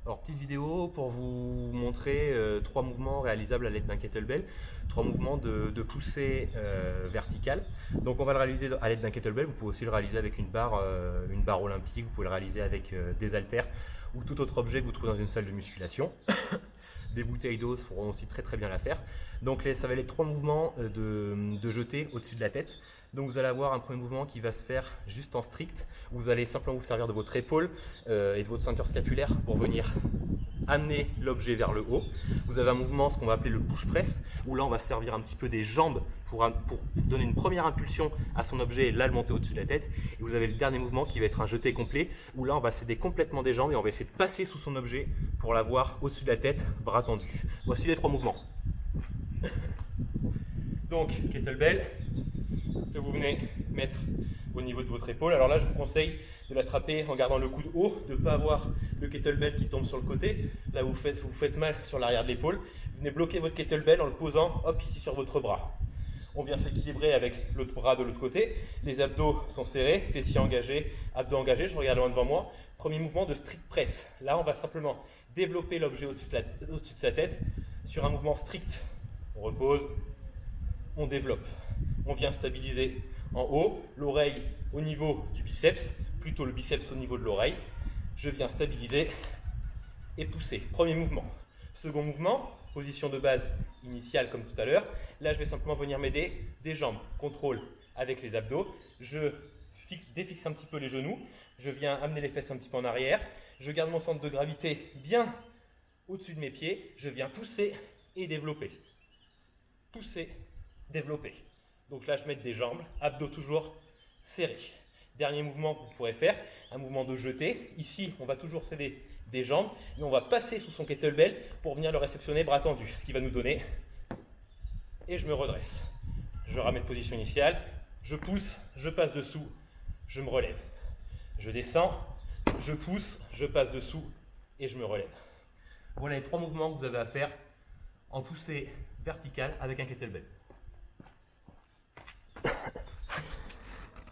Alors, petite vidéo pour vous montrer trois mouvements réalisables à l'aide d'un kettlebell, trois mouvements de poussée verticale. Donc, on va le réaliser à l'aide d'un kettlebell. Vous pouvez aussi le réaliser avec une barre olympique. Vous pouvez le réaliser avec des haltères ou tout autre objet que vous trouvez dans une salle de musculation. Des bouteilles d'eau feront aussi très bien l'affaire. Donc, ça va être les trois mouvements de jeté au-dessus de la tête. Donc vous allez avoir un premier mouvement qui va se faire juste en strict. Vous allez simplement vous servir de votre épaule et de votre ceinture scapulaire pour venir amener l'objet vers le haut. Vous avez un mouvement, ce qu'on va appeler le push press, où là on va se servir un petit peu des jambes pour donner une première impulsion à son objet et là le monter au-dessus de la tête. Et vous avez le dernier mouvement qui va être un jeté complet, où là on va s'aider complètement des jambes et on va essayer de passer sous son objet pour l'avoir au-dessus de la tête, bras tendus. Voici les trois mouvements. Donc kettlebell, que vous venez mettre au niveau de votre épaule. Alors là, je vous conseille de l'attraper en gardant le coude haut, de ne pas avoir le kettlebell qui tombe sur le côté. Là, vous faites mal sur l'arrière de l'épaule. Vous venez bloquer votre kettlebell en le posant, hop, ici sur votre bras. On vient s'équilibrer avec l'autre bras de l'autre côté. Les abdos sont serrés, fessiers engagés, abdos engagés. Je regarde loin devant moi. Premier mouvement de strict press. Là, on va simplement développer l'objet au-dessus de sa tête sur un mouvement strict. On repose, on développe. On vient stabiliser en haut, l'oreille au niveau du biceps, plutôt le biceps au niveau de l'oreille. Je viens stabiliser et pousser. Premier mouvement. Second mouvement, position de base initiale comme tout à l'heure. Là, je vais simplement venir m'aider des jambes. Contrôle avec les abdos. Je défixe un petit peu les genoux. Je viens amener les fesses un petit peu en arrière. Je garde mon centre de gravité bien au-dessus de mes pieds. Je viens pousser et développer. Pousser, développer. Donc là, je mets des jambes, abdos toujours serrés. Dernier mouvement que vous pourrez faire, un mouvement de jeté. Ici, on va toujours céder des jambes et on va passer sous son kettlebell pour venir le réceptionner bras tendus, ce qui va nous donner. Et je me redresse. Je ramène position initiale, je pousse, je passe dessous, je me relève. Je descends, je pousse, je passe dessous et je me relève. Voilà les trois mouvements que vous avez à faire en poussée verticale avec un kettlebell.